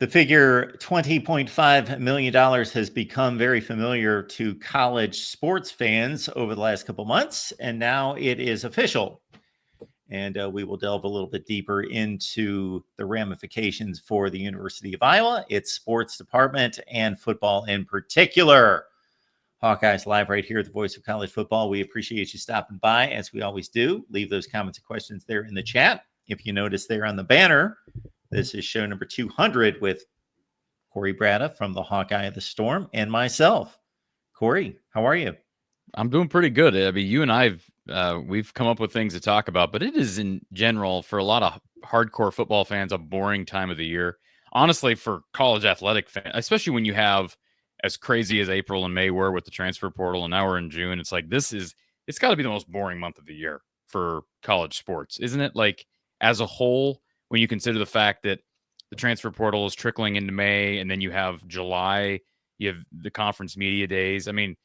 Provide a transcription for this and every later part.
The figure $20.5 million has become very familiar to college sports fans over the last couple months, and now it is official. And we will delve a little bit deeper into the ramifications for the University of Iowa, its sports department, and football in particular. Hawkeyes live right here at the Voice of College Football. We appreciate you stopping by, as we always do. Leave those comments and questions there in the chat. If you notice there on the banner, this is show number 200 with Corey Brada from the Hawkeye of the Storm and myself. Corey, how are you? I'm doing pretty good. I mean, you and we've come up with things to talk about, but it is in general for a lot of hardcore football fans a boring time of the year. Honestly, for college athletic fans, especially when you have as crazy as April and May were with the transfer portal, and now we're in June. It's like it's got to be the most boring month of the year for college sports, isn't it? Like as a whole, when you consider the fact that the transfer portal is trickling into May, and then you have July, you have the conference media days. I mean,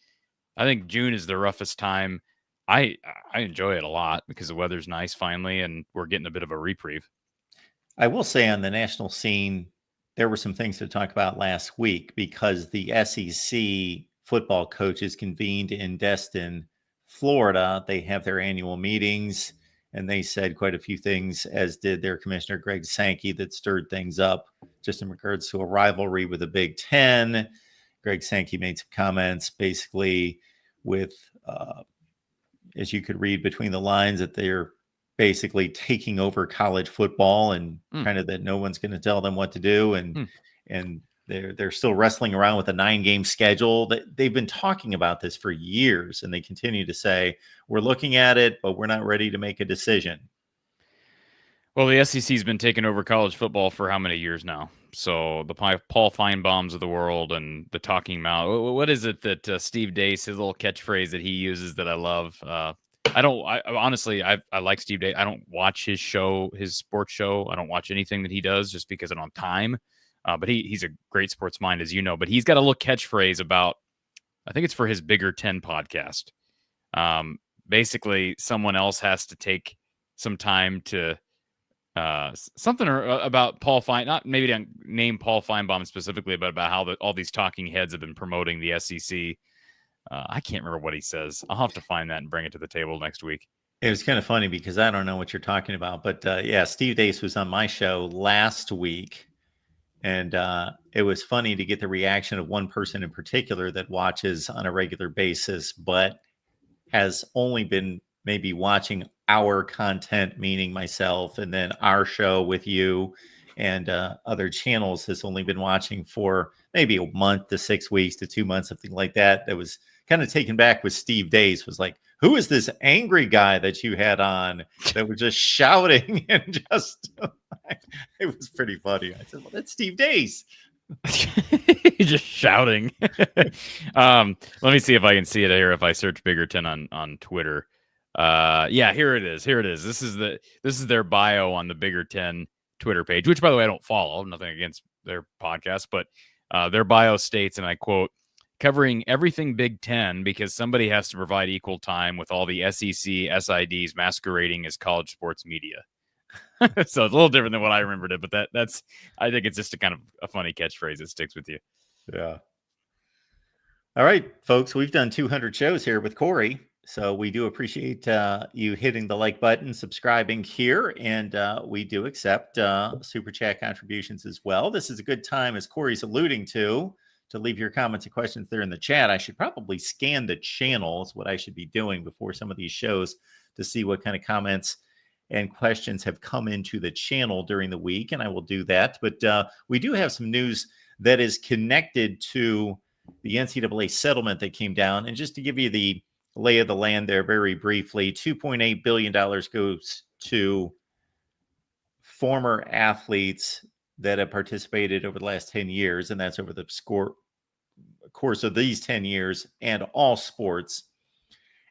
I think June is the roughest time. I enjoy it a lot because the weather's nice finally, and we're getting a bit of a reprieve. I will say on the national scene, there were some things to talk about last week because the SEC football coaches convened in Destin, Florida. They have their annual meetings, and they said quite a few things, as did their commissioner, Greg Sankey, that stirred things up just in regards to a rivalry with the Big Ten. Greg Sankey made some comments basically with, as you could read between the lines, that they're basically taking over college football and kind of that no one's going to tell them what to do. And they're still wrestling around with a 9-game schedule. They've been talking about this for years, and they continue to say, we're looking at it, but we're not ready to make a decision. Well, the SEC's been taking over college football for how many years now? So the Paul Feinbaums of the world and the Talking Mouth. What is it that Steve Dace, his little catchphrase that he uses that I love? Honestly, I like Steve Dace. I don't watch his sports show. I don't watch anything that he does just because I don't have time. But he's a great sports mind, as you know. But he's got a little catchphrase about, I think it's for his Bigger 10 podcast. Basically, someone else has to take some time to something about Paul Fein, not maybe to name Paul Feinbaum specifically, but about how all these talking heads have been promoting the SEC. I can't remember what he says. I'll have to find that and bring it to the table next week. It was kind of funny because I don't know what you're talking about, but yeah, Steve Dace was on my show last week, and it was funny to get the reaction of one person in particular that watches on a regular basis, but has only been maybe watching our content, meaning myself, and then our show with you and other channels has only been watching for maybe a month to 6 weeks to 2 months, something like that. That was kind of taken back with Steve Dace, was like, who is this angry guy that you had on that was just shouting and just, it was pretty funny. I said, well, that's Steve Dace. Just shouting. Let me see if I can see it here. If I search Bigger 10 on Twitter. Yeah, here it is. This is their bio on the Bigger 10 Twitter page, which, by the way, I don't follow. Nothing against their podcast, but their bio states, and I quote, covering everything Big Ten because somebody has to provide equal time with all the SEC SIDs masquerading as college sports media. So it's a little different than what I remembered it, but that's I think it's just a kind of a funny catchphrase that sticks with you. Yeah. All right, folks, we've done 200 shows here with Corey. So we do appreciate you hitting the like button, subscribing here, and we do accept Super Chat contributions as well. This is a good time, as Corey's alluding to leave your comments and questions there in the chat. I should probably scan the channel, is what I should be doing before some of these shows, to see what kind of comments and questions have come into the channel during the week, and I will do that. But we do have some news that is connected to the NCAA settlement that came down. And just to give you the lay of the land there very briefly, $2.8 billion goes to former athletes that have participated over the last 10 years, and that's over the course of these 10 years and all sports.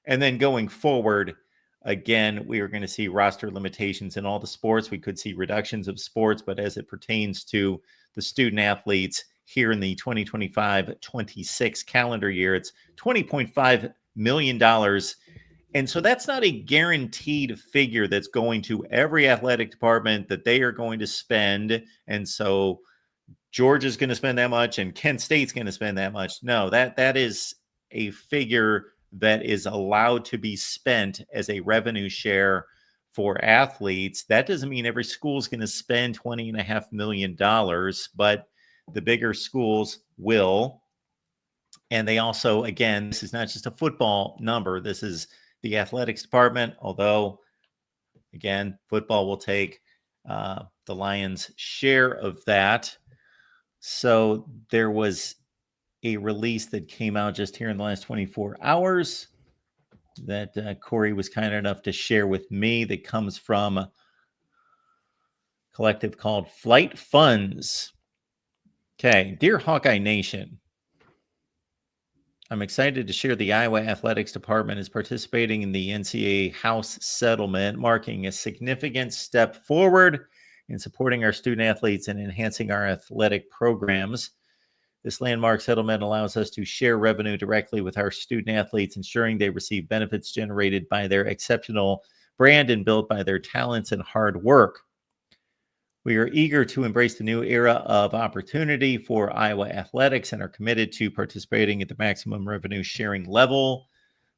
And then going forward, again, we are going to see roster limitations in all the sports. We could see reductions of sports, but as it pertains to the student athletes here in the 2025-26 calendar year, it's $20.5 million. And so that's not a guaranteed figure that's going to every athletic department that they are going to spend. And so Georgia's going to spend that much and Kent State's going to spend that much. No, that is a figure that is allowed to be spent as a revenue share for athletes. That doesn't mean every school is going to spend $20.5 million, but the bigger schools will. And they also, again, this is not just a football number. This is the athletics department, although, again, football will take the Lions' share of that. So there was a release that came out just here in the last 24 hours that Corey was kind enough to share with me that comes from a collective called Flight Funds. Okay, dear Hawkeye Nation, I'm excited to share the Iowa Athletics Department is participating in the NCAA House settlement, marking a significant step forward in supporting our student athletes and enhancing our athletic programs. This landmark settlement allows us to share revenue directly with our student athletes, ensuring they receive benefits generated by their exceptional brand and built by their talents and hard work. We are eager to embrace the new era of opportunity for Iowa athletics and are committed to participating at the maximum revenue sharing level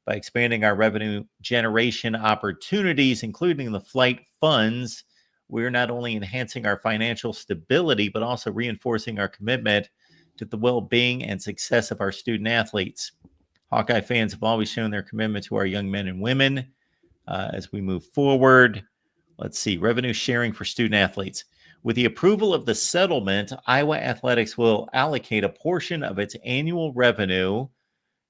by expanding our revenue generation opportunities, including the flight funds. We're not only enhancing our financial stability, but also reinforcing our commitment to the well-being and success of our student athletes. Hawkeye fans have always shown their commitment to our young men and women as we move forward. Let's see, revenue sharing for student athletes. With the approval of the settlement, Iowa Athletics will allocate a portion of its annual revenue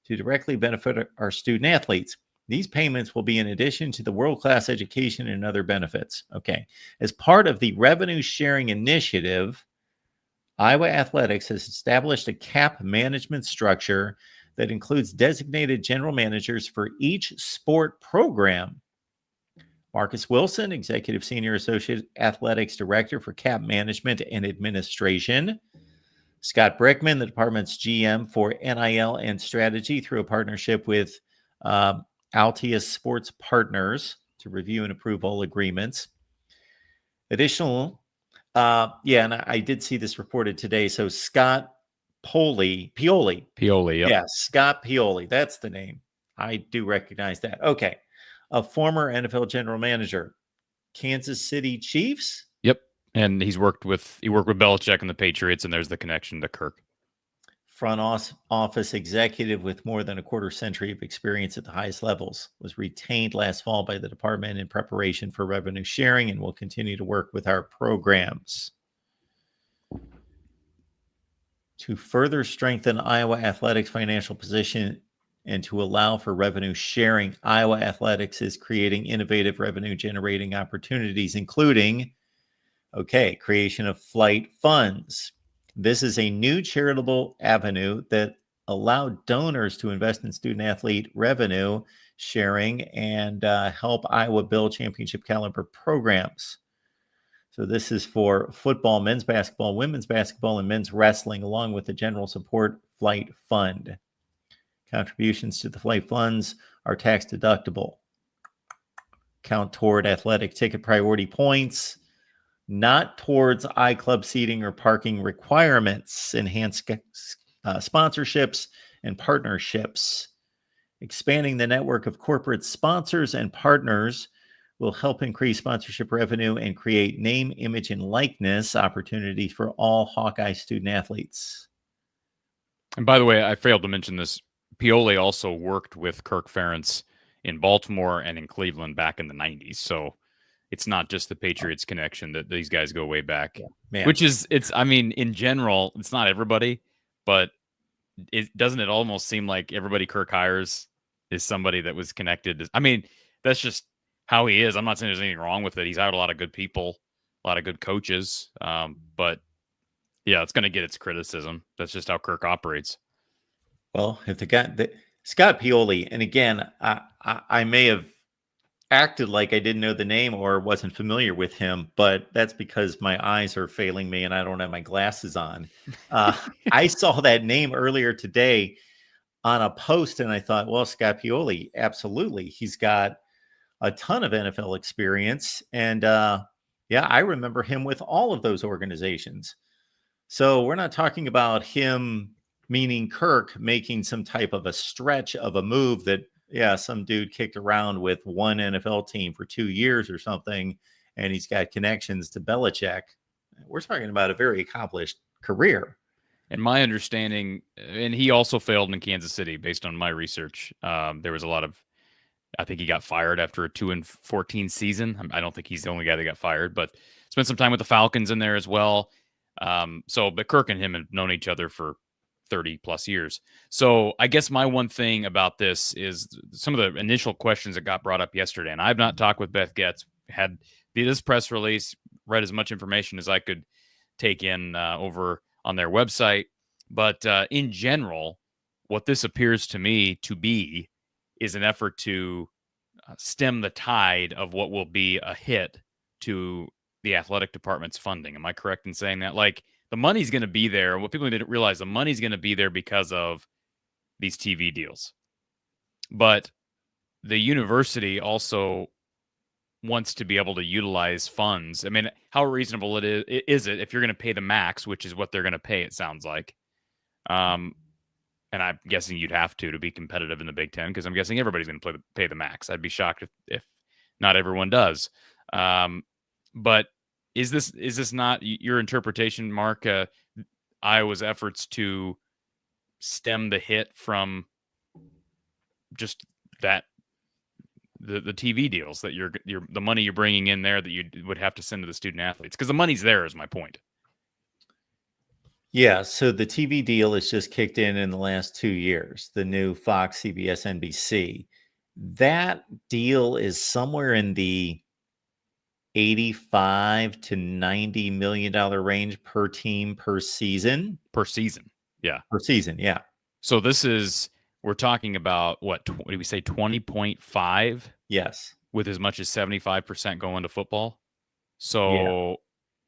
to directly benefit our student athletes. These payments will be in addition to the world-class education and other benefits. Okay. As part of the revenue sharing initiative, Iowa Athletics has established a cap management structure that includes designated general managers for each sport program. Marcus Wilson, Executive Senior Associate Athletics Director for Cap Management and Administration. Scott Brickman, the department's GM for NIL and Strategy through a partnership with Altius Sports Partners to review and approve all agreements. Additional, and I did see this reported today. So Scott Pioli. Yep. Yeah, Scott Pioli. That's the name. I do recognize that. Okay. A former NFL general manager, Kansas City Chiefs. Yep. And he worked with Belichick and the Patriots, and there's the connection to Kirk. Front office executive with more than a quarter century of experience at the highest levels, was retained last fall by the department in preparation for revenue sharing and will continue to work with our programs. To further strengthen Iowa Athletics' financial position and to allow for revenue sharing, Iowa Athletics is creating innovative revenue generating opportunities, including, creation of flight funds. This is a new charitable avenue that allowed donors to invest in student athlete revenue sharing and help Iowa build championship caliber programs. So this is for football, men's basketball, women's basketball, and men's wrestling, along with the general support flight fund. Contributions to the flight funds are tax deductible. Count toward athletic ticket priority points, not towards iClub seating or parking requirements. Enhanced sponsorships and partnerships. Expanding the network of corporate sponsors and partners will help increase sponsorship revenue and create name, image, and likeness opportunities for all Hawkeye student athletes. And by the way, I failed to mention this. Pioli also worked with Kirk Ferentz in Baltimore and in Cleveland back in the 90s. So it's not just the Patriots connection, that these guys go way back. Yeah, which is, in general, it's not everybody, but doesn't it almost seem like everybody Kirk hires is somebody that was connected? That's just how he is. I'm not saying there's anything wrong with it. He's hired a lot of good people, a lot of good coaches. But yeah, it's going to get its criticism. That's just how Kirk operates. Well, if Scott Pioli, and again, I may have acted like I didn't know the name or wasn't familiar with him, but that's because my eyes are failing me and I don't have my glasses on. I saw that name earlier today on a post and I thought, well, Scott Pioli, absolutely. He's got a ton of NFL experience. And I remember him with all of those organizations. So we're not talking about him, meaning Kirk, making some type of a stretch of a move that, yeah, some dude kicked around with one NFL team for 2 years or something, and he's got connections to Belichick. We're talking about a very accomplished career. And my understanding, and he also failed in Kansas City based on my research. There was a lot of, I think he got fired after a 2-14 season. I don't think he's the only guy that got fired, but spent some time with the Falcons in there as well. But Kirk and him have known each other for 30 plus years. So I guess my one thing about this is some of the initial questions that got brought up yesterday. And I've not talked with Beth Getz, had this press release, read as much information as I could take in over on their website. But in general, what this appears to me to be is an effort to stem the tide of what will be a hit to the athletic department's funding. Am I correct in saying that? Like, the money's going to be there. What people didn't realize, the money's going to be there because of these TV deals. But the university also wants to be able to utilize funds. I mean, how reasonable is it if you're going to pay the max, which is what they're going to pay, it sounds like. And I'm guessing you'd have to be competitive in the Big Ten, because I'm guessing everybody's going to pay the max. I'd be shocked if not everyone does. But is this not your interpretation, Mark? Iowa's efforts to stem the hit from just that the TV deals that the money you're bringing in there that you would have to send to the student athletes, because the money's there is my point. Yeah, so the TV deal is just kicked in the last 2 years, the new Fox, CBS, NBC. That deal is somewhere in the $85 to $90 million range per team per season. Per season. Yeah. Per season, yeah. So we're talking about what did we say, 20.5? Yes. With as much as 75% going to football. So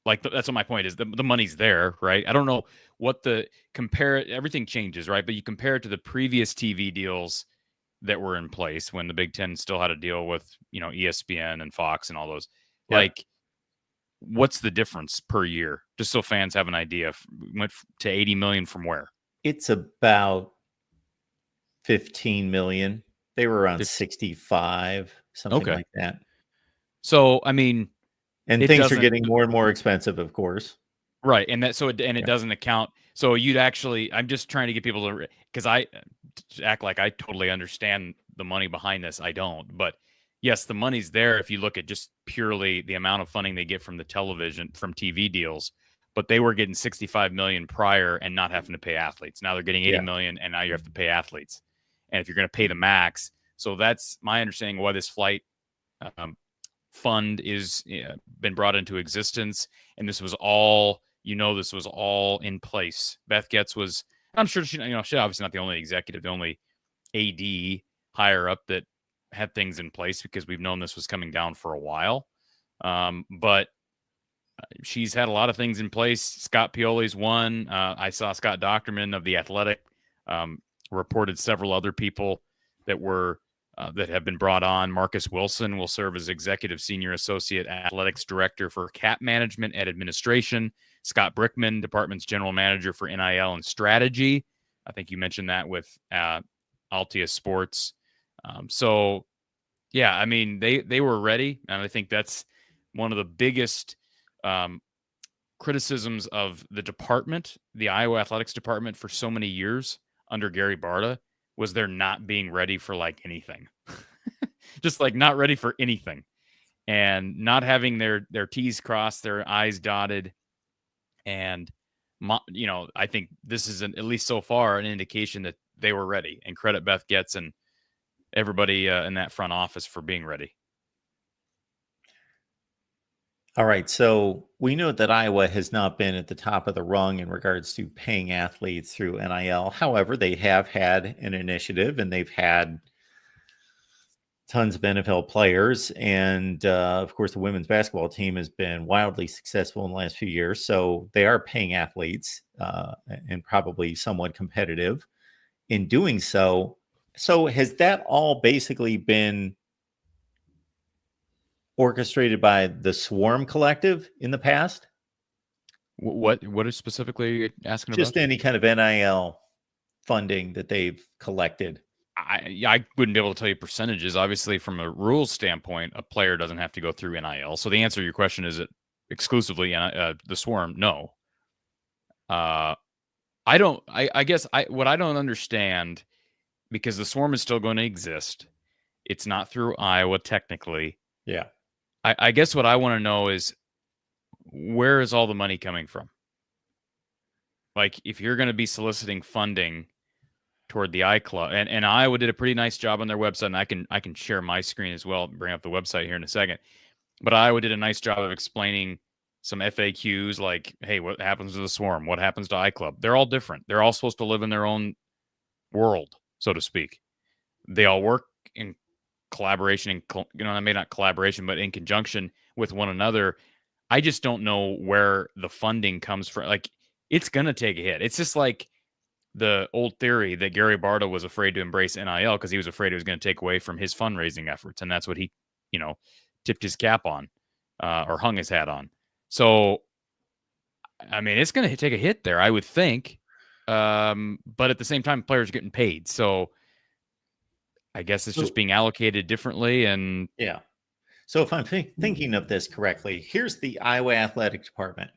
like, that's what my point is. The money's there, right? I don't know what everything changes, right? But you compare it to the previous TV deals that were in place when the Big Ten still had to deal with, ESPN and Fox and all those. Yeah. Like, what's the difference per year? Just so fans have an idea. Went to 80 million from where? It's about 15 million. They were around 65, something like that. So, I mean, and things are getting more and more expensive, of course. Right. And it doesn't account. So I'm just trying to get people to, because I act like I totally understand the money behind this. I don't. But yes, the money's there if you look at just purely the amount of funding they get from the television, from TV deals. But they were getting 65 million prior and not having to pay athletes. Now they're getting 80 million, and now you have to pay athletes. And if you're going to pay the max, so that's my understanding why this flight fund is been brought into existence. And this was all, this was all in place. Beth Getz was, I'm sure she's obviously not the only executive, the only AD higher up that had things in place, because we've known this was coming down for a while. But she's had a lot of things in place. Scott Pioli's one. I saw Scott Docterman of The Athletic reported several other people that have been brought on. Marcus Wilson will serve as Executive Senior Associate Athletics Director for Cap Management and Administration. Scott Brickman, Department's General Manager for NIL and Strategy. I think you mentioned that with Altia Sports. So, yeah, I mean, they were ready, and I think that's one of the biggest criticisms of the department, the Iowa Athletics Department, for so many years under Gary Barta, was they're not being ready for like anything. Just like not ready for anything, and not having their T's crossed, their I's dotted. And I think this is at least so far an indication that they were ready, and credit Beth Getz and everybody in that front office for being ready. All right. So we know that Iowa has not been at the top of the rung in regards to paying athletes through NIL. However, they have had an initiative, and they've had tons of NFL players. And of course, the women's basketball team has been wildly successful in the last few years. So they are paying athletes and probably somewhat competitive in doing so. So has that all basically been orchestrated by the Swarm Collective in the past? What is specifically asking Just about? any kind of NIL funding that they've collected. I wouldn't be able to tell you percentages. Obviously, from a rules standpoint, a player doesn't have to go through NIL. So the answer to your question is it exclusively the Swarm? No. Uh, I don't. I guess what I don't understand, because the Swarm is still going to exist. It's not through Iowa technically. Yeah. I guess what I want to know is, where is all the money coming from? Like, if you're going to be soliciting funding toward the iClub, and Iowa did a pretty nice job on their website, and I can share my screen as well, bring up the website here in a second. But Iowa did a nice job of explaining some FAQs, like, hey, what happens to the Swarm? What happens to iClub? They're all different. They're all supposed to live in their own world, so to speak. They all work in collaboration, maybe not collaboration, but in conjunction with one another. I just don't know where the funding comes from. Like, it's going to take a hit. It's just like the old theory that Gary Barta was afraid to embrace NIL because he was afraid it was going to take away from his fundraising efforts. And that's what he, tipped his cap on or hung his hat on. So, I mean, it's going to take a hit there, I would think. But at the same time, players are getting paid. So I guess it's just being allocated differently. And yeah. So if I'm thinking of this correctly, here's the Iowa Athletic Department.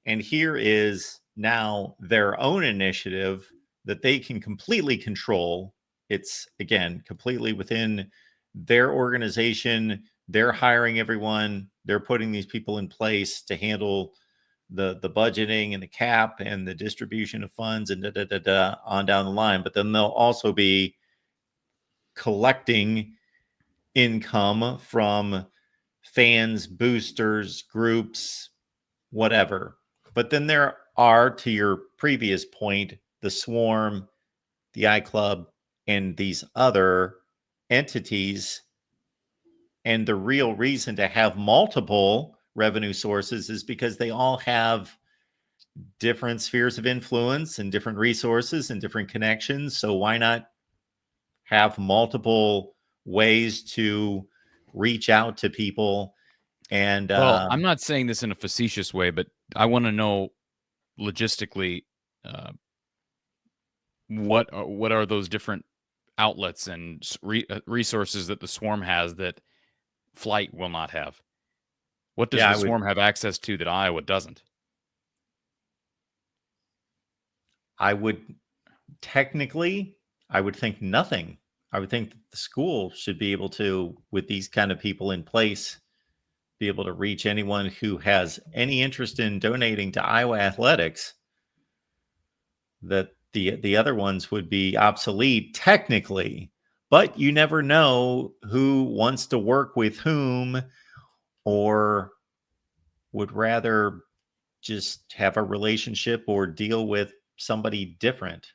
And here is now their own initiative that they can completely control. It's, again, completely within their organization. They're hiring everyone. They're putting these people in place to handle the budgeting and the cap and the distribution of funds and on down the line. But then they'll also be collecting income from fans, boosters, groups, whatever. But then there are, to your previous point, the Swarm, the iClub, and these other entities. And the real reason to have multiple revenue sources is because they all have different spheres of influence and different resources and different connections. So why not have multiple ways to reach out to people? And well, I'm not saying this in a facetious way, but I want to know logistically what are those different outlets and resources that the Swarm has that Flight will not have? What does the Swarm have access to that Iowa doesn't? I would technically, I would think nothing. I would think that the school should be able to, with these kind of people in place, be able to reach anyone who has any interest in donating to Iowa athletics. That the other ones would be obsolete technically, but you never know who wants to work with whom or would rather just have a relationship or deal with somebody different.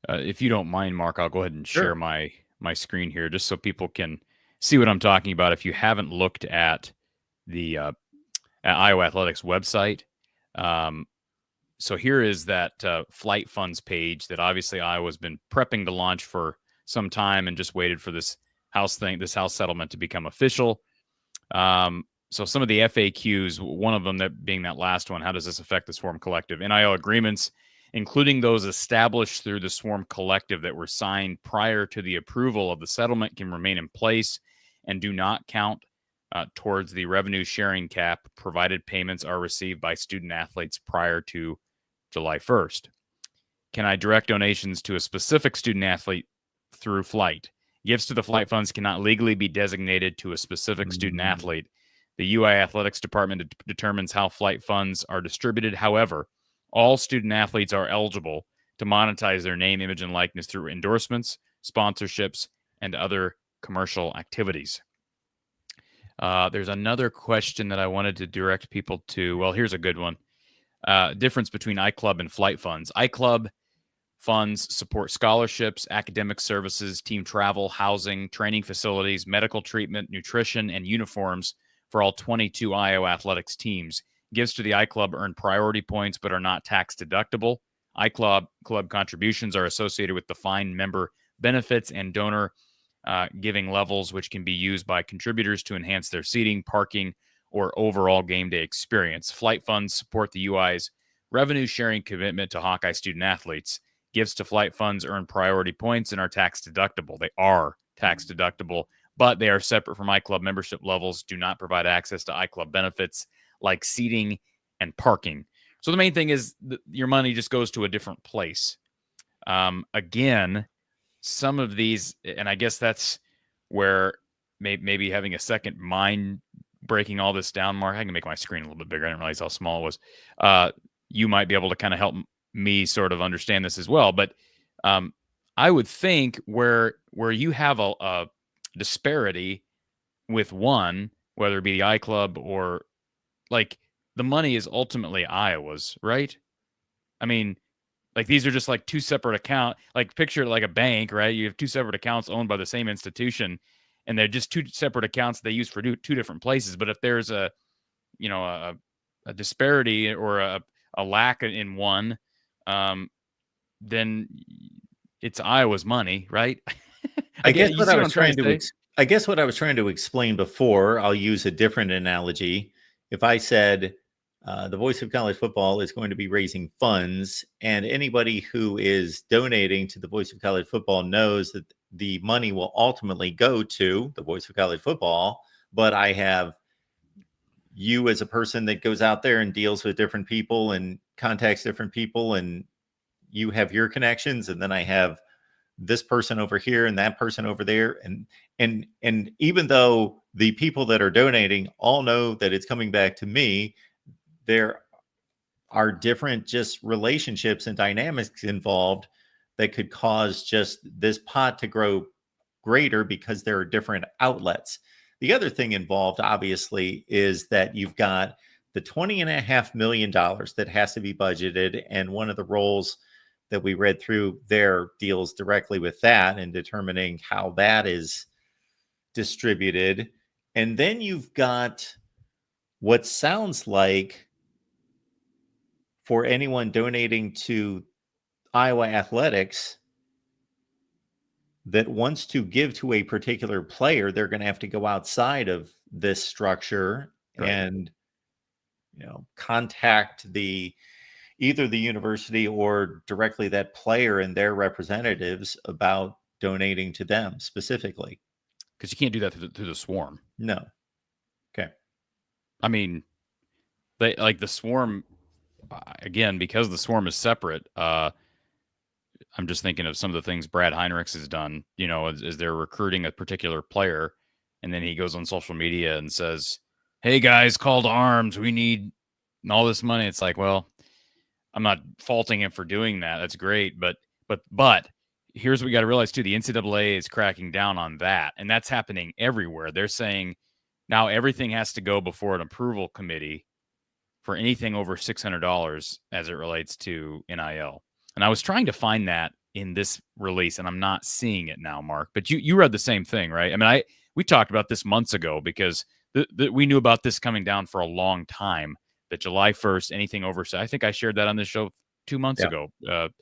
If you don't mind, Mark, I'll go ahead and share my screen here just so people can see what I'm talking about. If you haven't looked at the at Iowa Athletics website, so here is that flight funds page that obviously Iowa's been prepping to launch for some time and just waited for this house settlement to become official. So some of the FAQs, one of them that being that last one, how does this affect the Swarm Collective? NIL agreements, including those established through the Swarm Collective that were signed prior to the approval of the settlement, can remain in place and do not count towards the revenue sharing cap, provided payments are received by student athletes prior to July 1st. Can I direct donations to a specific student athlete through Flight? Gifts to the Flight funds cannot legally be designated to a specific student athlete. The UI Athletics Department determines how Flight funds are distributed. However, all student athletes are eligible to monetize their name, image, and likeness through endorsements, sponsorships, and other commercial activities. There's another question that I wanted to direct people to. Well, here's a good one. Difference between iClub and Flight funds. iClub funds support scholarships, academic services, team travel, housing, training facilities, medical treatment, nutrition, and uniforms for all 22 Iowa athletics teams. Gifts to the iClub earn priority points but are not tax deductible. iClub club contributions are associated with defined member benefits and donor giving levels, which can be used by contributors to enhance their seating, parking, or overall game day experience. Flight funds support the UI's revenue sharing commitment to Hawkeye student athletes. Gifts to flight funds earn priority points and are tax deductible. They are tax deductible, but they are separate from iClub membership levels, do not provide access to iClub benefits like seating and parking. So the main thing is your money just goes to a different place. Again, some of these, and I guess that's where maybe having a second mind breaking all this down, Mark. I can make my screen a little bit bigger. I didn't realize how small it was. You might be able to kind of help me sort of understand this as well. But I would think where you have a disparity with one, whether it be the iClub or like the money is ultimately Iowa's, right? I mean, like these are just like two separate accounts. Like picture it like a bank, right? You have two separate accounts owned by the same institution, and they're just two separate accounts they use for two different places. But if there's a disparity or a lack in one, then it's Iowa's money, right? I guess what I was trying to say? I guess what I was trying to explain before, I'll use a different analogy. If I said the Voice of College Football is going to be raising funds, and anybody who is donating to the Voice of College Football knows that the money will ultimately go to the Voice of College Football, but I have you as a person that goes out there and deals with different people and contacts different people, and you have your connections, and then I have this person over here and that person over there, and even though the people that are donating all know that it's coming back to me, there are different just relationships and dynamics involved that could cause just this pot to grow greater because there are different outlets. The other thing involved, obviously, is that you've got the $20.5 million that has to be budgeted, and one of the roles that we read through there deals directly with that and determining how that is distributed. And then you've got what sounds like for anyone donating to Iowa athletics that wants to give to a particular player, they're going to have to go outside of this structure, right, and contact either the university or directly that player and their representatives about donating to them specifically. Because you can't do that through the swarm. No. Okay. I mean, they like the swarm again, because the swarm is separate. I'm just thinking of some of the things Brad Heinrichs has done, as they're recruiting a particular player, and then he goes on social media and says, "Hey guys, call to arms. We need all this money." It's like, well, I'm not faulting him for doing that. That's great. But here's what we got to realize too. The NCAA is cracking down on that. And that's happening everywhere. They're saying now everything has to go before an approval committee for anything over $600 as it relates to NIL. And I was trying to find that in this release, and I'm not seeing it now, Mark. But you read the same thing, right? I mean, we talked about this months ago because we knew about this coming down for a long time. That July 1st, anything over, I think I shared that on this show 2 months ago. That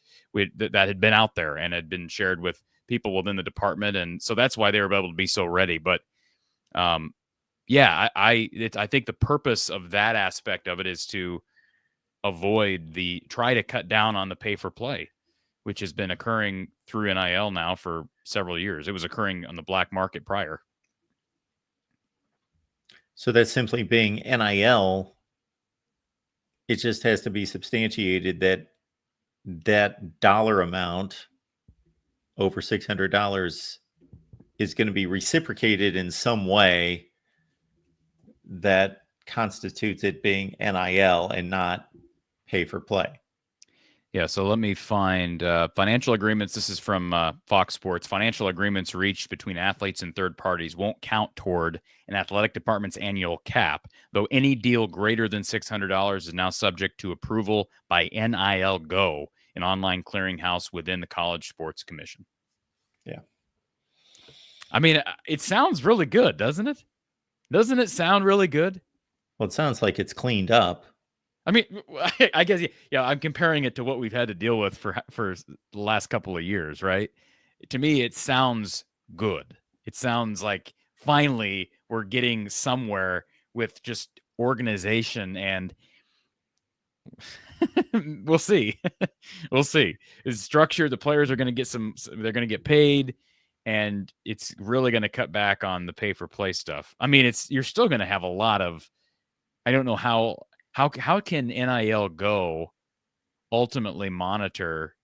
had been out there and had been shared with people within the department, and so that's why they were able to be so ready. But I think the purpose of that aspect of it is to try to cut down on the pay for play, which has been occurring through NIL now for several years. It was occurring on the black market prior. So that's simply being NIL. It just has to be substantiated that dollar amount over $600 is going to be reciprocated in some way that constitutes it being NIL and not pay for play. Yeah, so let me find financial agreements. This is from Fox Sports. Financial agreements reached between athletes and third parties won't count toward an athletic department's annual cap, though any deal greater than $600 is now subject to approval by NIL Go, an online clearinghouse within the College Sports Commission. Yeah. I mean, it sounds really good, doesn't it? Doesn't it sound really good? Well, it sounds like it's cleaned up. I mean, I guess, yeah, I'm comparing it to what we've had to deal with for the last couple of years, right? To me, it sounds good. It sounds like finally we're getting somewhere with just organization, and we'll see. We'll see. It's structured. The players are going to get they're going to get paid, and it's really going to cut back on the pay for play stuff. I mean, you're still going to have a lot of, I don't know how can NIL go ultimately monitor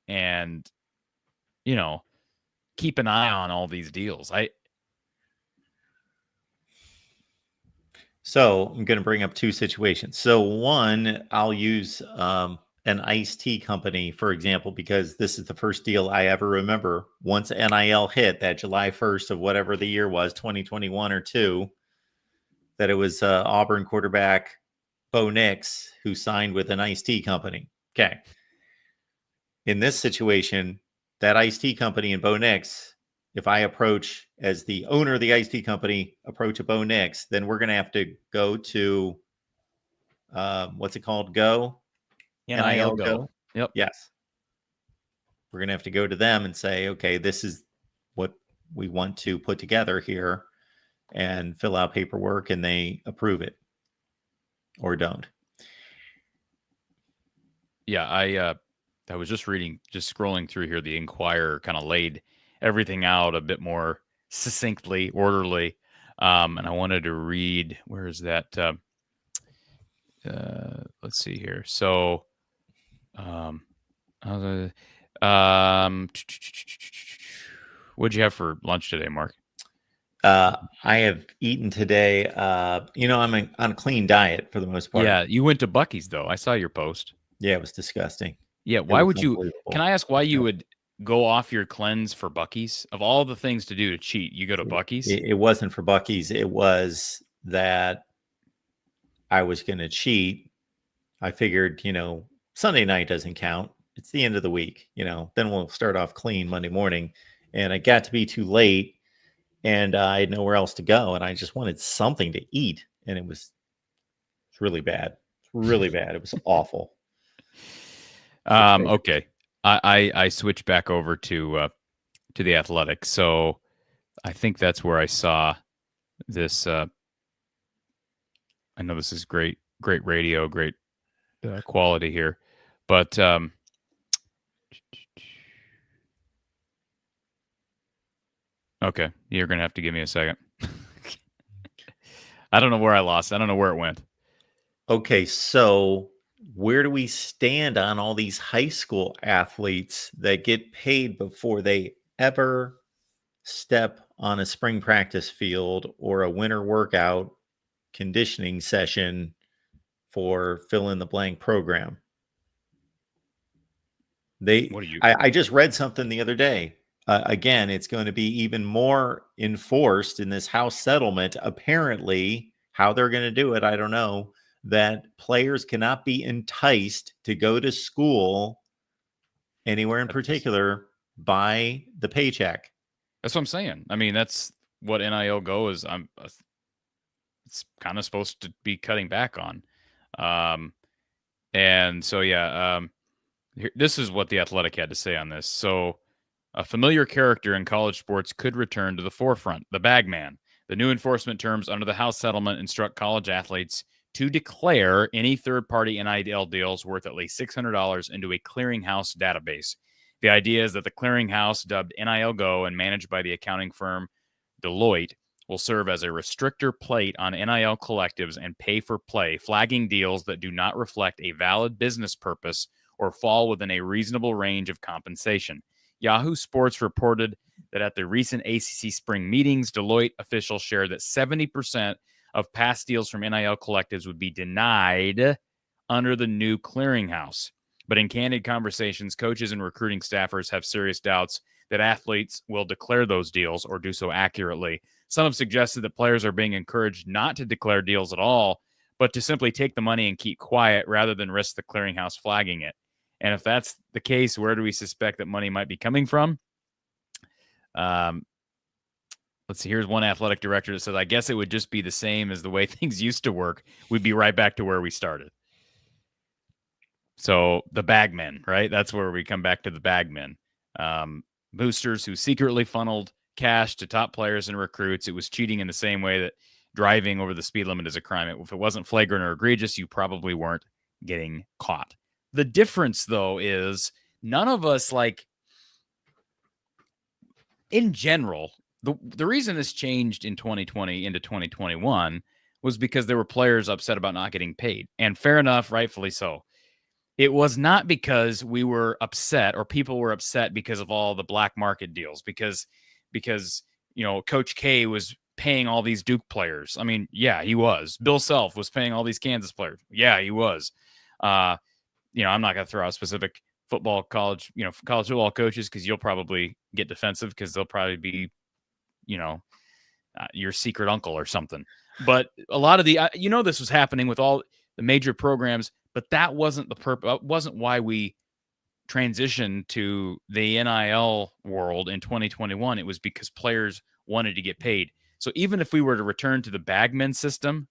and, keep an eye on all these deals. So I'm going to bring up two situations. So one, I'll use an iced tea company, for example, because this is the first deal I ever remember. Once NIL hit that July 1st of whatever the year was, 2021 or 2, that it was Auburn quarterback Bo Nix who signed with an iced tea company. Okay. In this situation, that iced tea company and Bo Nix, if I approach as the owner of the iced tea company, approach a Bo Nix, then we're going to have to go to what's it called? NIL Go. Yep. Yes. We're going to have to go to them and say, okay, this is what we want to put together here, and fill out paperwork, and they approve it or don't. Yeah, I was just scrolling through here. The Inquirer kind of laid everything out a bit more succinctly, orderly. And I wanted to read, where is that? Let's see here. So, what'd you have for lunch today, Mark? I have eaten today. I'm on a clean diet for the most part. Yeah, you went to Buc-ee's though. I saw your post. Yeah, it was disgusting. Yeah, why would you? Can I ask why you would go off your cleanse for Buc-ee's? Of all the things to do to cheat, you go to Buc-ee's? It wasn't for Buc-ee's. It was that I was going to cheat. I figured, Sunday night doesn't count. It's the end of the week, then we'll start off clean Monday morning. And it got to be too late, and I had nowhere else to go, and I just wanted something to eat, and it's really bad. It's really bad. It was awful. Okay. I switched back over to the Athletic. So I think that's where I saw this. I know this is great radio, great quality here, but okay, you're gonna have to give me a second. I don't know where I lost. I don't know where it went. Okay, so where do we stand on all these high school athletes that get paid before they ever step on a spring practice field or a winter workout conditioning session for fill in the blank program? I just read something the other day. Again, it's going to be even more enforced in this House settlement. Apparently, how they're going to do it, I don't know, that players cannot be enticed to go to school anywhere in particular by the paycheck. That's what I'm saying. I mean, that's what NIL Go is. It's kind of supposed to be cutting back on. And so, yeah, this is what the Athletic had to say on this. So, a familiar character in college sports could return to the forefront, the bagman. The new enforcement terms under the House settlement instruct college athletes to declare any third-party NIL deals worth at least $600 into a clearinghouse database. The idea is that the clearinghouse, dubbed NIL Go and managed by the accounting firm Deloitte, will serve as a restrictor plate on NIL collectives and pay-for-play, flagging deals that do not reflect a valid business purpose or fall within a reasonable range of compensation. Yahoo Sports reported that at the recent ACC spring meetings, Deloitte officials shared that 70% of past deals from NIL collectives would be denied under the new clearinghouse. But in candid conversations, coaches and recruiting staffers have serious doubts that athletes will declare those deals or do so accurately. Some have suggested that players are being encouraged not to declare deals at all, but to simply take the money and keep quiet rather than risk the clearinghouse flagging it. And if that's the case, where do we suspect that money might be coming from? Let's see. Here's one athletic director that says, I guess it would just be the same as the way things used to work. We'd be right back to where we started. So the bagmen, right? That's where we come back to the bagmen. Boosters who secretly funneled cash to top players and recruits. It was cheating in the same way that driving over the speed limit is a crime. If it wasn't flagrant or egregious, you probably weren't getting caught. The difference, though, is none of us, like, in general, the reason this changed in 2020 into 2021 was because there were players upset about not getting paid. And fair enough, rightfully so. It was not because we were upset or people were upset because of all the black market deals, because Coach K was paying all these Duke players. I mean, yeah, he was. Bill Self was paying all these Kansas players. Yeah, he was. I'm not going to throw out specific college football coaches, because you'll probably get defensive, because they'll probably be, your secret uncle or something. But a lot of this was happening with all the major programs, but that wasn't the purpose. That wasn't why we transitioned to the NIL world in 2021. It was because players wanted to get paid. So even if we were to return to the bagman system,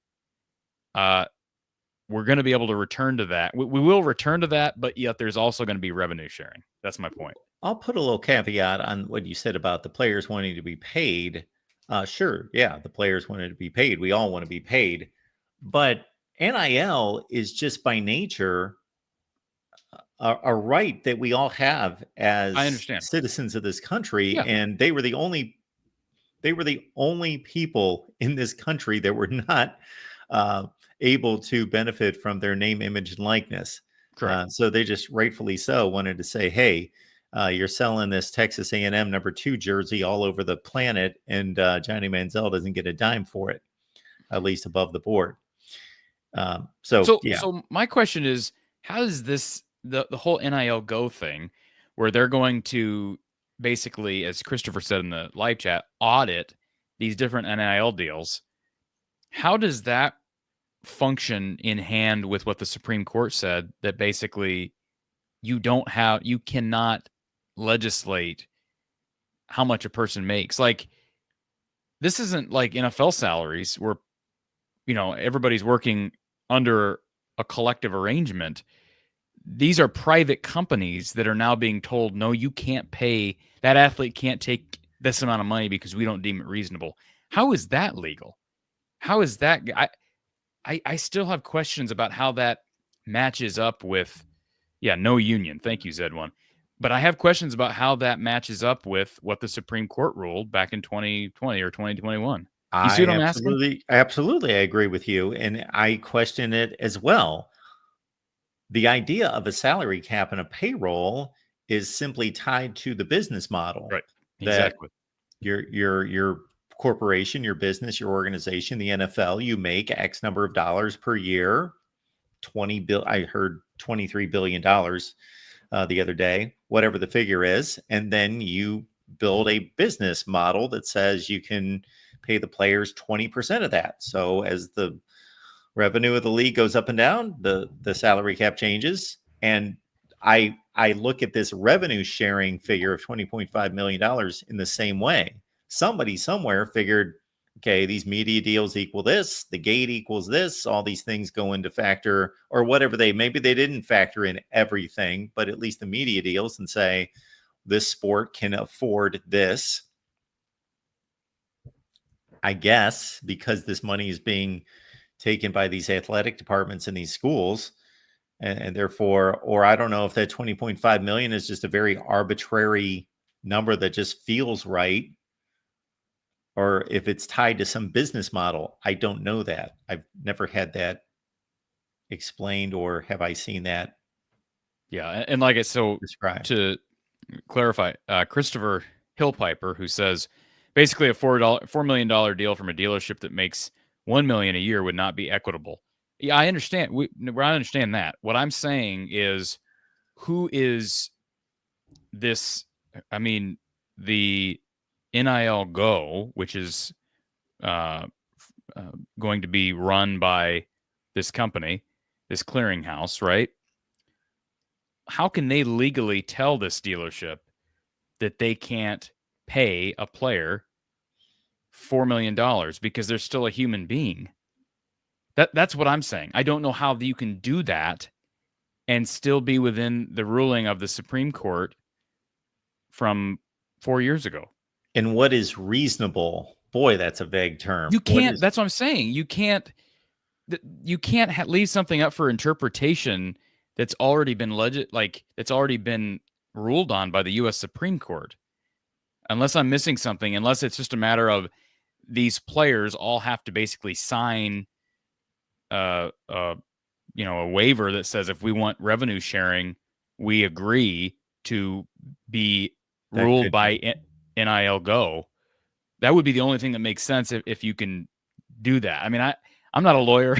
we're going to be able to return to that. We will return to that, but yet there's also going to be revenue sharing. That's my point. I'll put a little caveat on what you said about the players wanting to be paid. Sure, yeah, the players wanted to be paid. We all want to be paid. But NIL is just by nature a right that we all have as I understand. citizens of this country. Yeah. And they were the only people in this country that were not able to benefit from their name, image, and likeness. Correct. So they just rightfully so wanted to say, hey, you're selling this Texas A&M number 2 jersey all over the planet, and Johnny Manziel doesn't get a dime for it, at least above the board. So my question is, how does this the whole NIL Go thing, where they're going to basically, as Christopher said in the live chat, audit these different NIL deals? How does that function in hand with what the Supreme Court said, that basically you cannot legislate how much a person makes? Like, this isn't like NFL salaries where, everybody's working under a collective arrangement. These are private companies that are now being told, no, you can't pay, that athlete can't take this amount of money because we don't deem it reasonable. How is that legal? How is that? I still have questions about how that matches up with, no union. Thank you, Z1. But I have questions about how that matches up with what the Supreme Court ruled back in 2020 or 2021. You see what I'm asking? Absolutely, I agree with you. And I question it as well. The idea of a salary cap and a payroll is simply tied to the business model. Right. Exactly. Your corporation, your business, your organization, the NFL, you make X number of dollars per year. I heard $23 billion the other day, whatever the figure is. And then you build a business model that says you can pay the players 20% of that. So as the revenue of the league goes up and down, the salary cap changes. And I look at this revenue sharing figure of $20.5 million in the same way. Somebody somewhere figured, okay, these media deals equal this, the gate equals this, all these things go into factor, or whatever maybe they didn't factor in everything, but at least the media deals, and say this sport can afford this. I guess because this money is being taken by these athletic departments in these schools, and therefore, or I don't know if that 20.5 million is just a very arbitrary number that just feels right, or if it's tied to some business model. I don't know that. I've never had that explained, or have I seen that? Yeah, and like described. To clarify, Christopher Hillpiper, who says basically a $4 million deal from a dealership that makes $1 million a year would not be equitable. Yeah, I understand. I understand that. What I'm saying is, who is this? I mean, the NIL Go, which is going to be run by this company, this clearinghouse, right? How can they legally tell this dealership that they can't pay a player $4 million because they're still a human being? That's what I'm saying. I don't know how you can do that and still be within the ruling of the Supreme Court from 4 years ago. And what is reasonable Boy, that's a vague term. You What can't. is? That's what I'm saying. You can't leave something up for interpretation that's already been that's already been ruled on by the U.S. Supreme Court. Unless I'm missing something, unless it's just a matter of these players all have to basically sign a waiver that says if we want revenue sharing, we agree to be That ruled could by NIL Go. That would be the only thing that makes sense if you can do that. I mean, I'm not a lawyer,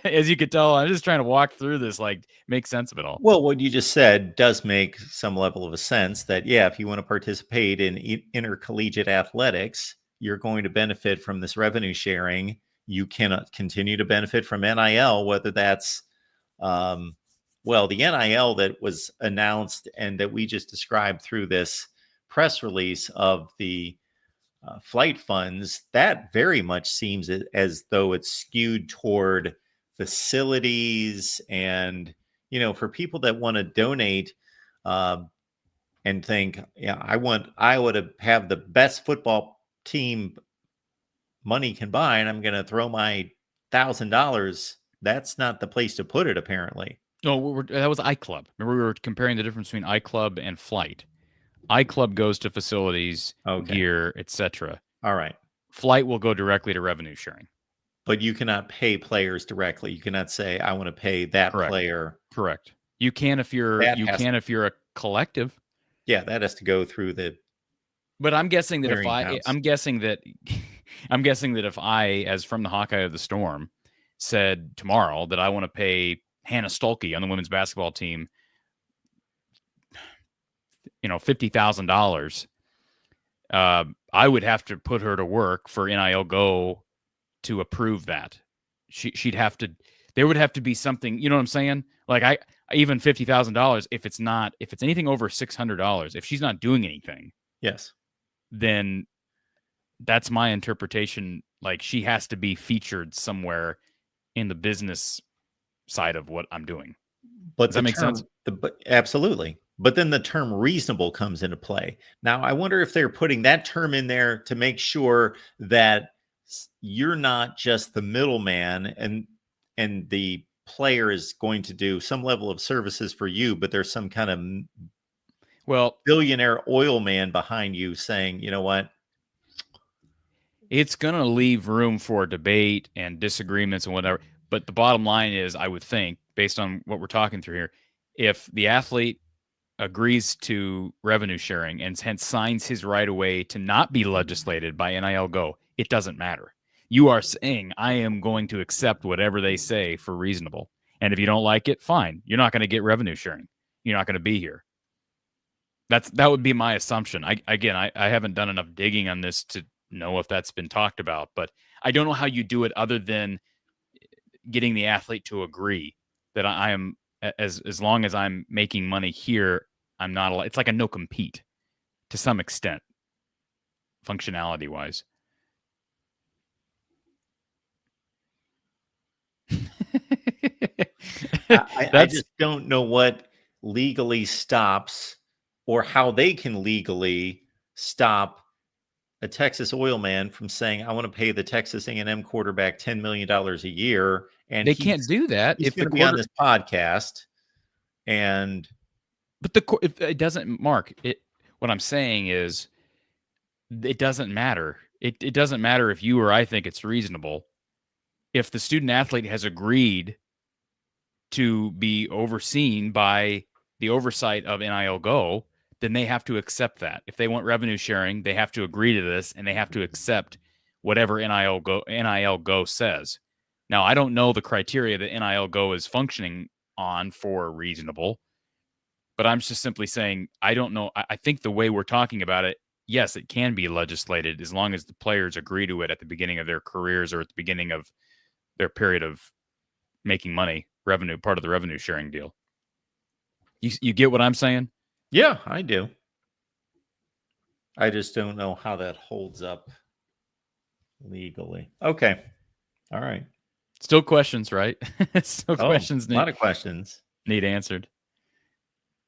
as you could tell. I'm just trying to walk through this, make sense of it all. Well, what you just said does make some level of a sense that, yeah, if you want to participate in intercollegiate athletics, you're going to benefit from this revenue sharing. You cannot continue to benefit from NIL, whether that's, the NIL that was announced and that we just described through this press release of the flight funds, that very much seems as though it's skewed toward facilities and, for people that want to donate and think, yeah, I want Iowa to have the best football team money can buy, and I'm going to throw my $1,000. That's not the place to put it, apparently. No, that was iClub. Remember, we were comparing the difference between iClub and Flight. iClub goes to facilities, gear, etc. All right. Flight will go directly to revenue sharing. But you cannot pay players directly. You cannot say, I want to pay that player. Correct. You can if you're a collective. Yeah, that has to go through the. But I'm guessing that I'm guessing that if I, as from the Hawkeye of the Storm, said tomorrow that I want to pay Hannah Stolke on the women's basketball team, $50,000, I would have to put her to work for NIL Go to approve that. She'd have to. There would have to be something. You know what I'm saying? Like even $50,000. If it's anything over $600, if she's not doing anything, yes, then that's my interpretation. Like she has to be featured somewhere in the business side of what I'm doing. But does that make sense? Absolutely. But then the term reasonable comes into play. Now, I wonder if they're putting that term in there to make sure that you're not just the middleman and the player is going to do some level of services for you, but there's some kind of billionaire oil man behind you saying, you know what? It's going to leave room for debate and disagreements and whatever. But the bottom line is, I would think, based on what we're talking through here, if the athlete agrees to revenue sharing and hence signs his right away to not be legislated by NIL Go, it doesn't matter. You are saying, I am going to accept whatever they say for reasonable. And if you don't like it, fine. You're not going to get revenue sharing. You're not going to be here. That would be my assumption. I haven't done enough digging on this to know if that's been talked about, but I don't know how you do it other than getting the athlete to agree that I am, as long as I'm making money here, I'm not allowed. It's like a no compete to some extent, functionality wise. I just don't know what legally stops or how they can legally stop a Texas oil man from saying, I want to pay the Texas A&M quarterback $10 million a year. And they can't do that if going to be on this podcast. But if it doesn't, Mark, what I'm saying is it doesn't matter. It doesn't matter if you or I think it's reasonable. If the student athlete has agreed to be overseen by the oversight of NIL Go, then they have to accept that. If they want revenue sharing, they have to agree to this, and they have to accept whatever NIL Go says. Now, I don't know the criteria that NIL Go is functioning on for reasonable, but I'm just simply saying I don't know. I think the way we're talking about it, yes, it can be legislated as long as the players agree to it at the beginning of their careers or at the beginning of their period of making money, revenue, part of the revenue sharing deal. You get what I'm saying? Yeah, I do. I just don't know how that holds up legally. Okay. All right. Still questions, right? Questions. A lot of questions need answered.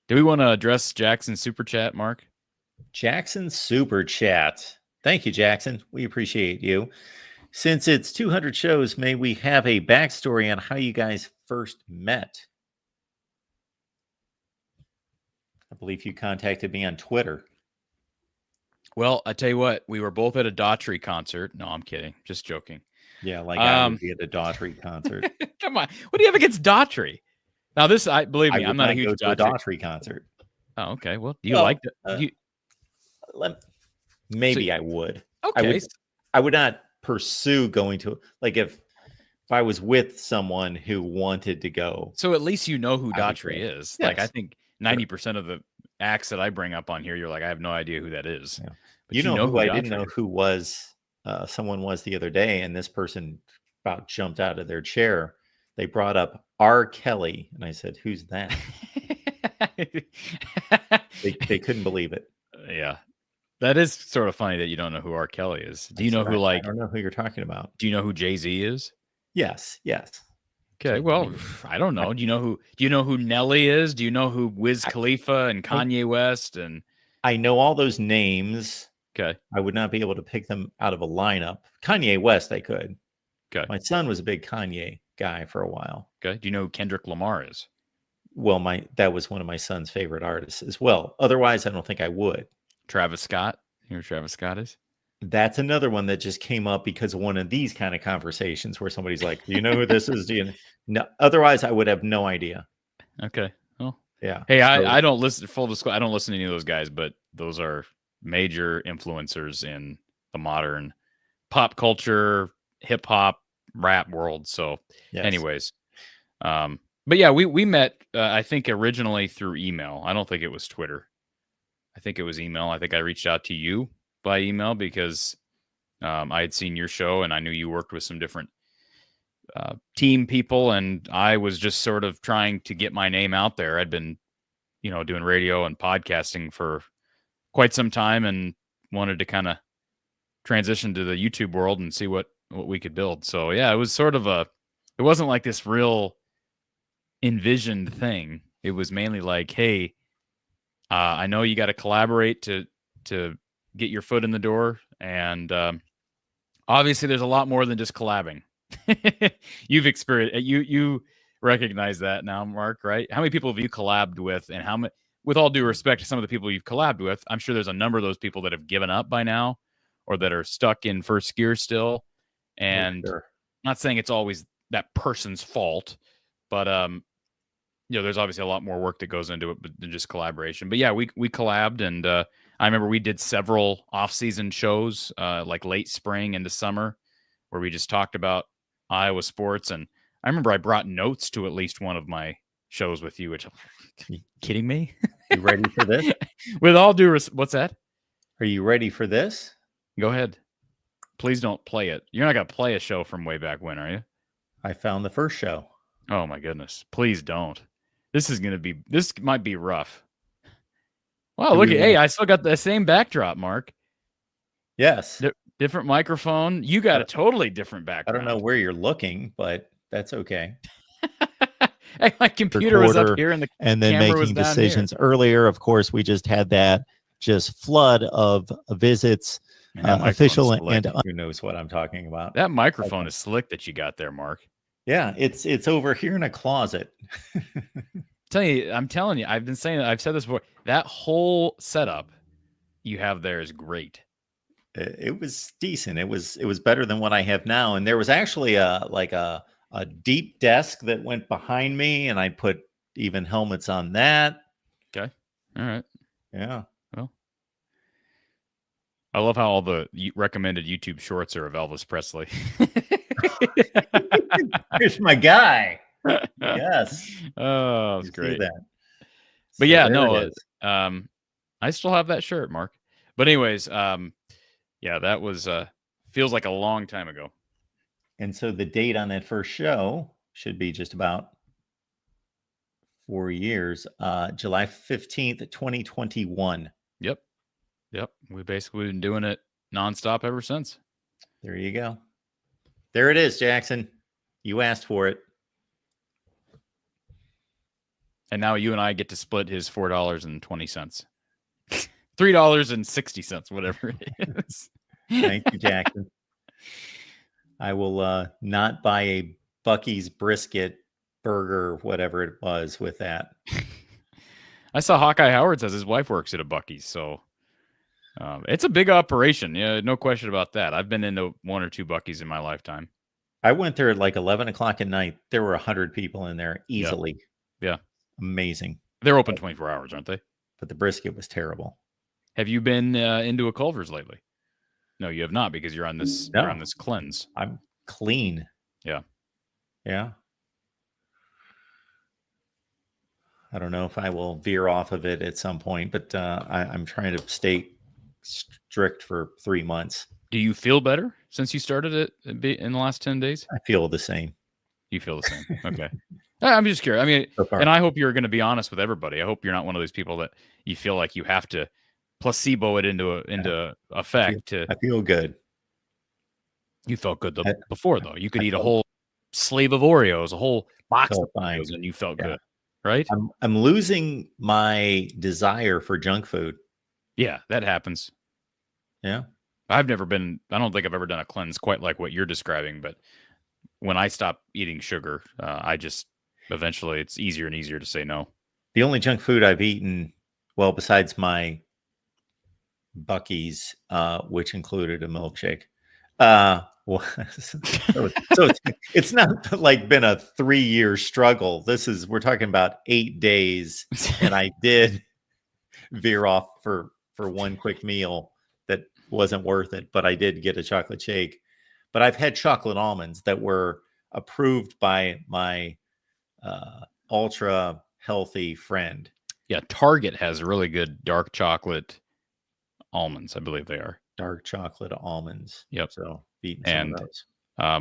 Do we want to address Jackson's super chat, Mark? Jackson's super chat. Thank you, Jackson. We appreciate you. Since it's 200 shows, may we have a backstory on how you guys first met? I believe you contacted me on Twitter. Well, I tell you what, we were both at a Daughtry concert. No, I'm kidding. Just joking. Yeah, like I would be at a Daughtry concert. Come on. What do you have against Daughtry? Now, believe me, I'm not a huge go to a Daughtry concert. Oh, okay. Well, do you like that? Maybe I would. Okay. I would not pursue going to, like, if I was with someone who wanted to go. So at least you know who Daughtry is. Yes. Like, I think 90% of the acts that I bring up on here, you're like, I have no idea who that is. Yeah. But you know who I didn't know is. who was someone was the other day, and this person about jumped out of their chair. They brought up R. Kelly, and I said, "Who's that?" they couldn't believe it. Yeah, that is sort of funny that you don't know who R. Kelly is. Do you know who I don't know who you're talking about. Do you know who Jay-Z is? Yes. Okay, well, I don't know. Do you know who Nelly is? Do you know who Wiz Khalifa and Kanye West and? I know all those names. Okay. I would not be able to pick them out of a lineup. Kanye West, I could. Okay. My son was a big Kanye guy for a while. Okay. Do you know who Kendrick Lamar is? Well, that was one of my son's favorite artists as well. Otherwise, I don't think I would. Travis Scott. You know who Travis Scott is? That's another one that just came up because of one of these kind of conversations where somebody's like, "Do you know who this is?" Do you know? No, otherwise, I would have no idea. Okay. Well, yeah. Hey, I don't listen. Full disclosure, I don't listen to any of those guys, but those are major influencers in the modern pop culture, hip hop, rap world. So, anyways, but yeah, we met. I think originally through email. I don't think it was Twitter. I think it was email. I think I reached out to you by email because I had seen your show and I knew you worked with some different team people, and I was just sort of trying to get my name out there. I'd been, doing radio and podcasting for quite some time and wanted to kind of transition to the YouTube world and see what we could build. So yeah, it was sort of it wasn't like this real envisioned thing. It was mainly like, hey, I know you got to collaborate to get your foot in the door. And obviously there's a lot more than just collabing. You've experienced, you recognize that now, Mark, right? How many people have you collabed with, and how many, with all due respect to some of the people you've collabed with, I'm sure there's a number of those people that have given up by now or that are stuck in first gear still. And I'm not saying it's always that person's fault, but there's obviously a lot more work that goes into it than just collaboration. But yeah, we collabed, and I remember we did several off-season shows, like late spring into summer, where we just talked about Iowa sports. And I remember I brought notes to at least one of my shows with you, which, are you kidding me? You ready for this? With all due respect, what's that? Are you ready for this? Go ahead. Please don't play it. You're not going to play a show from way back when, are you? I found the first show. Oh my goodness. Please don't. This might be rough. Wow, look at, I still got the same backdrop, Mark. Yes. Different microphone. You got a totally different background. I don't know where you're looking, but that's okay. My computer was up here and then making decisions earlier. Of course, we just had that just flood of visits, official and who knows what I'm talking about. That microphone is slick that you got there, Mark. Yeah, it's over here in a closet. I'm telling you, I've said this before. That whole setup you have there is great. It was decent. It was better than what I have now. And there was actually a deep desk that went behind me, and I put even helmets on that. Okay. All right. Yeah. Well, I love how all the recommended YouTube shorts are of Elvis Presley. Here's my guy. Yes. Oh, it's great. That. But so yeah, no, I still have that shirt, Mark. But anyways, yeah, that was feels like a long time ago. And so the date on that first show should be just about 4 years, July 15th, 2021. Yep. We basically been doing it nonstop ever since. There you go. There it is, Jackson. You asked for it. And now you and I get to split his $4.20. $3.60, whatever it is. Thank you, Jackson. I will not buy a Bucky's brisket burger, whatever it was, with that. I saw Hawkeye Howard says his wife works at a Bucky's, so it's a big operation. Yeah, no question about that. I've been into 1 or 2 Bucky's in my lifetime. I went there at like 11 o'clock at night. There were 100 people in there easily. Yeah. Amazing. They're open 24 hours, aren't they? But the brisket was terrible. Have you been into a Culver's lately? No, you have not, because you're on this. No. You're on this cleanse. I'm clean. Yeah. Yeah. I don't know if I will veer off of it at some point, but I'm trying to stay strict for 3 months. Do you feel better since you started it in the last 10 days? I feel the same. You feel the same. Okay. I'm just curious. I mean, So far. and I hope you're going to be honest with everybody. I hope you're not one of those people that you feel like you have to placebo it into effect. I feel good. You felt good before, though. You could eat a whole sleeve of Oreos, a whole box of Oreos, and you felt good, right? I'm losing my desire for junk food. Yeah, that happens. Yeah. I don't think I've ever done a cleanse quite like what you're describing, but when I stop eating sugar, I just eventually it's easier and easier to say no. The only junk food I've eaten, well, besides my Bucky's, which included a milkshake. So it's not like been a 3-year struggle. We're talking about 8 days, and I did veer off for one quick meal that wasn't worth it, but I did get a chocolate shake. But I've had chocolate almonds that were approved by my ultra healthy friend. Yeah, Target has really good dark chocolate almonds. I believe they are dark chocolate almonds. Yep. So eating some of those.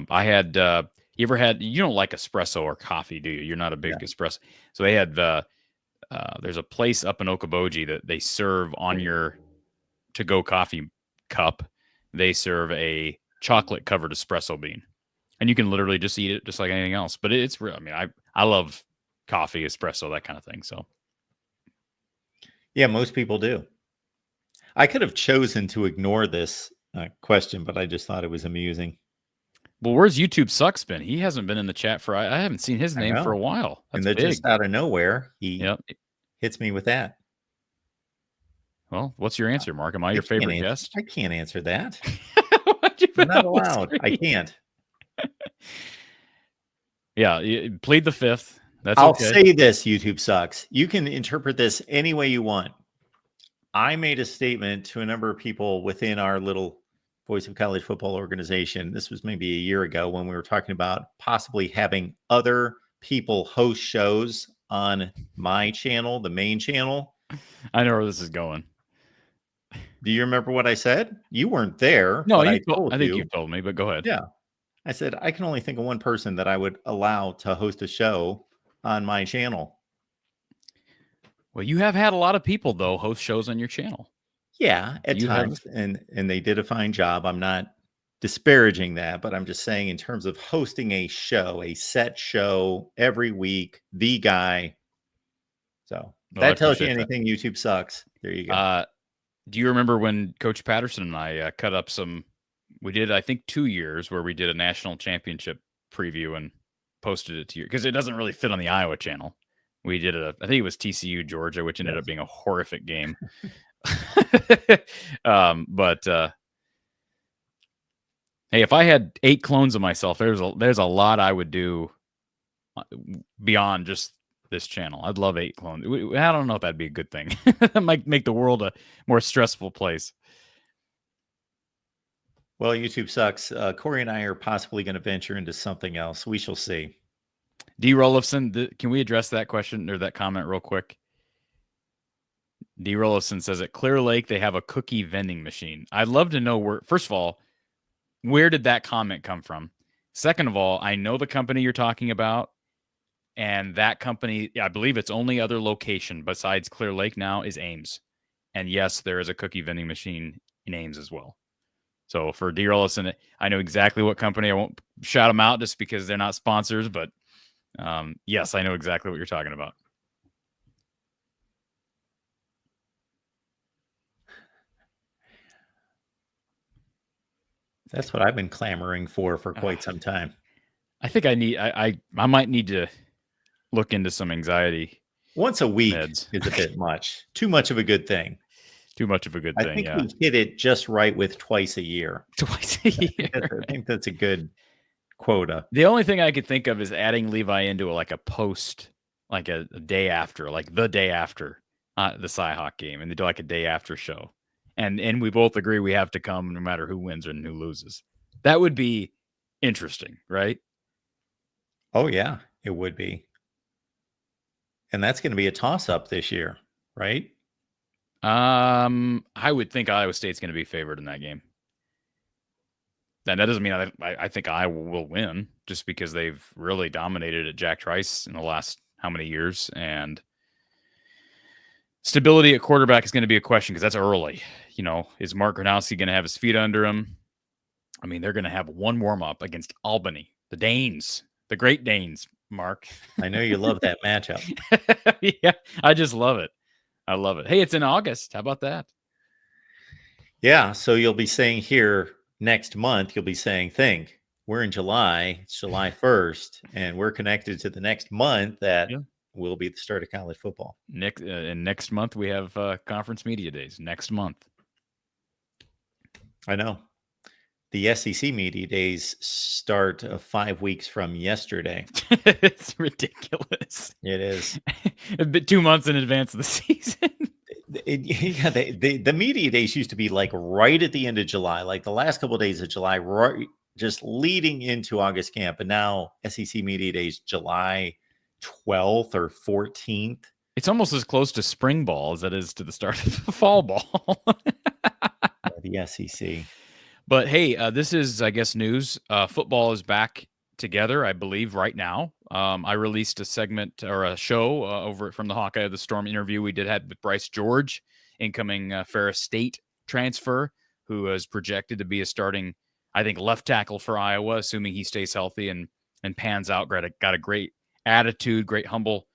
I had. You ever had? You don't like espresso or coffee, do you? You're not a big espresso. So they had there's a place up in Okoboji that they serve on your to-go coffee cup. They serve a chocolate-covered espresso bean, and you can literally just eat it just like anything else. But it's real. I mean, I love coffee, espresso, that kind of thing. So, yeah, most people do. I could have chosen to ignore this question, but I just thought it was amusing. Well, where's YouTube Sucks been? He hasn't been in the chat for. I haven't seen his name for a while. That's and then big. just out of nowhere, he hits me with that. Well, what's your answer, Mark? Am I your favorite guest? I can't answer that. I'm not allowed. I can't. Yeah, plead the fifth. I'll say this, YouTube Sucks. You can interpret this any way you want. I made a statement to a number of people within our little Voice of College Football organization. This was maybe a year ago when we were talking about possibly having other people host shows on my channel, the main channel. I know where this is going. Do you remember what I said? You weren't there. No, I think you told me, but go ahead. Yeah. I said, I can only think of one person that I would allow to host a show on my channel. Well, you have had a lot of people, though, host shows on your channel. Yeah, at times, and they did a fine job. I'm not disparaging that, but I'm just saying in terms of hosting a show, a set show every week, the guy. So that tells you anything. That. YouTube Sucks. There you go. Do you remember when Coach Patterson and I cut up some? We did, I think, 2 years where we did a national championship preview and posted it to you because it doesn't really fit on the Iowa channel. We did I think it was TCU Georgia, which ended up being a horrific game. But hey, if I had 8 clones of myself, there's a lot I would do beyond just this channel. I'd love 8 clones. I don't know if that'd be a good thing. That might make the world a more stressful place. Well, YouTube Sucks. Corey and I are possibly going to venture into something else. We shall see. D. Rollifson, can we address that question or that comment real quick? D. Rollifson says at Clear Lake, they have a cookie vending machine. I'd love to know where, first of all, where did that comment come from? Second of all, I know the company you're talking about, and that company, I believe its only other location besides Clear Lake now is Ames. And yes, there is a cookie vending machine in Ames as well. So for D. Rollifson, I know exactly what company. I won't shout them out just because they're not sponsors, but yes, I know exactly what you're talking about. That's what I've been clamoring for quite some time. I think I might need to look into some anxiety Once a week meds. is a bit much. Too much of a good thing. Too much of a good I thing, think yeah. we hit it just right with twice a year. Twice a year. I think that's a good quota. The only thing I could think of is adding Levi into like a post, like a day after, like the day after the Cy-Hawk game, and they do like a day after show. And we both agree we have to come no matter who wins and who loses. That would be interesting, right? Oh, yeah, it would be. And that's going to be a toss-up this year, right? I would think Iowa State's going to be favored in that game. And that doesn't mean I think Iowa will win, just because they've really dominated at Jack Trice in the last how many years, and stability at quarterback is going to be a question because that's early. You know, is Mark Gronowski going to have his feet under him? I mean, they're going to have one warm up against Albany, the Danes, the Great Danes. Mark, I know you love that matchup. Yeah, I just love it. I love it. Hey, it's in August. How about that? Yeah, so you'll be saying here next month, you'll be saying, think, we're in July, it's July 1st, and we're connected to the next month that will be the start of college football. Next month, we have conference media days. Next month. I know. The SEC media days start 5 weeks from yesterday. It's ridiculous. It is. A bit 2 months in advance of the season. The media days used to be like right at the end of July, like the last couple of days of July, right, just leading into August camp. And now SEC media days, July 12th or 14th. It's almost as close to spring ball as it is to the start of fall ball. The SEC. But hey, this is, I guess, news. Football is back together, I believe, right now. I released a segment or a show over from the Hawkeye of the Storm interview we had with Bryce George, incoming Ferris State transfer, who is projected to be a starting, I think, left tackle for Iowa, assuming he stays healthy and pans out. Got a great attitude, great humble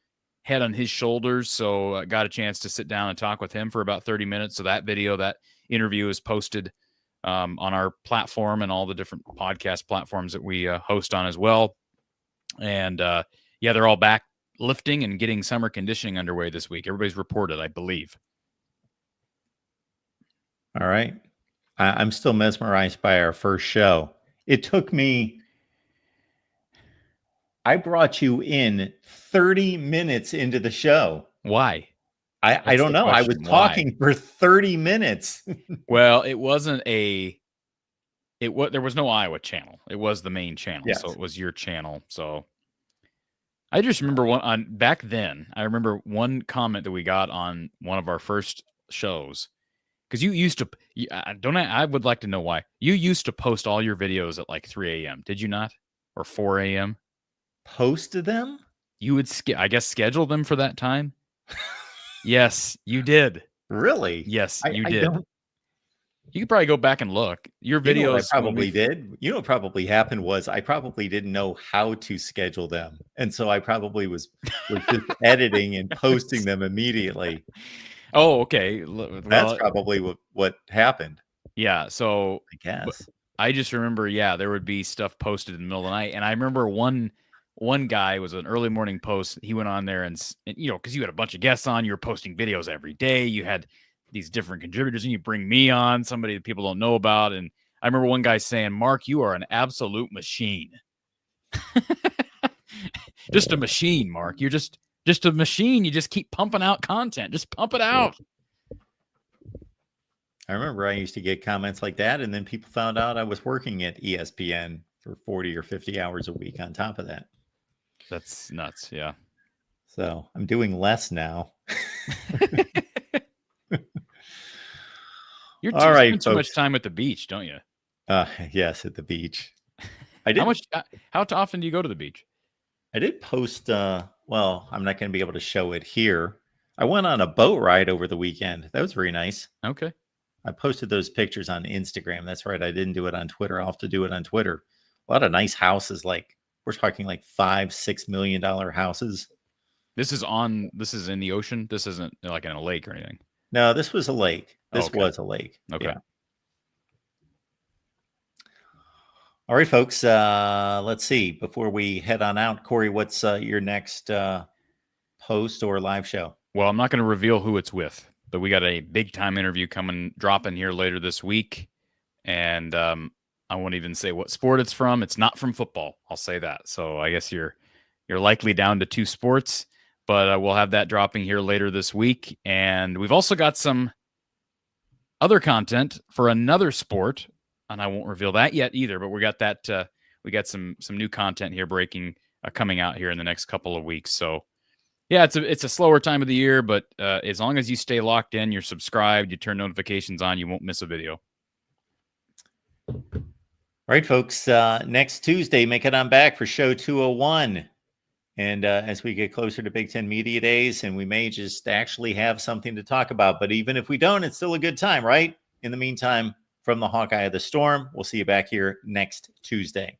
head on his shoulders. So I got a chance to sit down and talk with him for about 30 minutes. So that interview is posted on our platform and all the different podcast platforms that we host on as well. And they're all back lifting and getting summer conditioning underway this week. Everybody's reported, I believe. All right. I'm still mesmerized by our first show. It took me, I brought you in 30 minutes into the show. Why? I don't know. I was talking for 30 minutes. Well, there was no Iowa channel. It was the main channel. Yes. So it was your channel. So I just remember back then, I remember one comment that we got on one of our first shows. Because you used to, I would like to know why. You used to post all your videos at like 3 a.m. Did you not? Or 4 a.m.? Posted them? You would, I guess, schedule them for that time? Yes, you did. Really? Yes, you did. You could probably go back and look. Your videos. I probably did. You know what probably happened was I probably didn't know how to schedule them. And so I probably was just editing and posting them immediately. Oh, okay. Well, that's probably what happened. Yeah. So I guess. I just remember, there would be stuff posted in the middle of the night. And I remember one guy was an early morning post. He went on there and because you had a bunch of guests on, you were posting videos every day. You had these different contributors, and you bring me on, somebody that people don't know about. And I remember one guy saying, Mark, you are an absolute machine. Just a machine, Mark. You're just a machine. You just keep pumping out content. Just pump it out. I remember I used to get comments like that, and then people found out I was working at ESPN for 40 or 50 hours a week on top of that. That's nuts, yeah. So I'm doing less now. You spend too much time at the beach, don't you? Yes, at the beach. I did. How often do you go to the beach? I did post. Well, I'm not going to be able to show it here. I went on a boat ride over the weekend. That was very nice. Okay. I posted those pictures on Instagram. That's right. I didn't do it on Twitter. I'll have to do it on Twitter. A lot of nice houses. Like we're talking like $5-6 million houses. This is in the ocean. This isn't like in a lake or anything. No, this was a lake. This was a lake. Okay. Yeah. All right, folks. Let's see. Before we head on out, Corey, what's your next post or live show? Well, I'm not going to reveal who it's with, but we got a big time interview dropping here later this week. And I won't even say what sport it's from. It's not from football. I'll say that. So I guess you're likely down to 2 sports, but we'll have that dropping here later this week. And we've also got some other content for another sport, and I won't reveal that yet either. But we got that. We got some new content here coming out here in the next couple of weeks. So yeah, it's a slower time of the year, but as long as you stay locked in, you're subscribed, you turn notifications on, you won't miss a video. All right, folks. Next Tuesday, make it on back for show 201. And as we get closer to Big Ten Media Days, and we may just actually have something to talk about. But even if we don't, it's still a good time, right? In the meantime, from the Hawkeye of the Storm, we'll see you back here next Tuesday.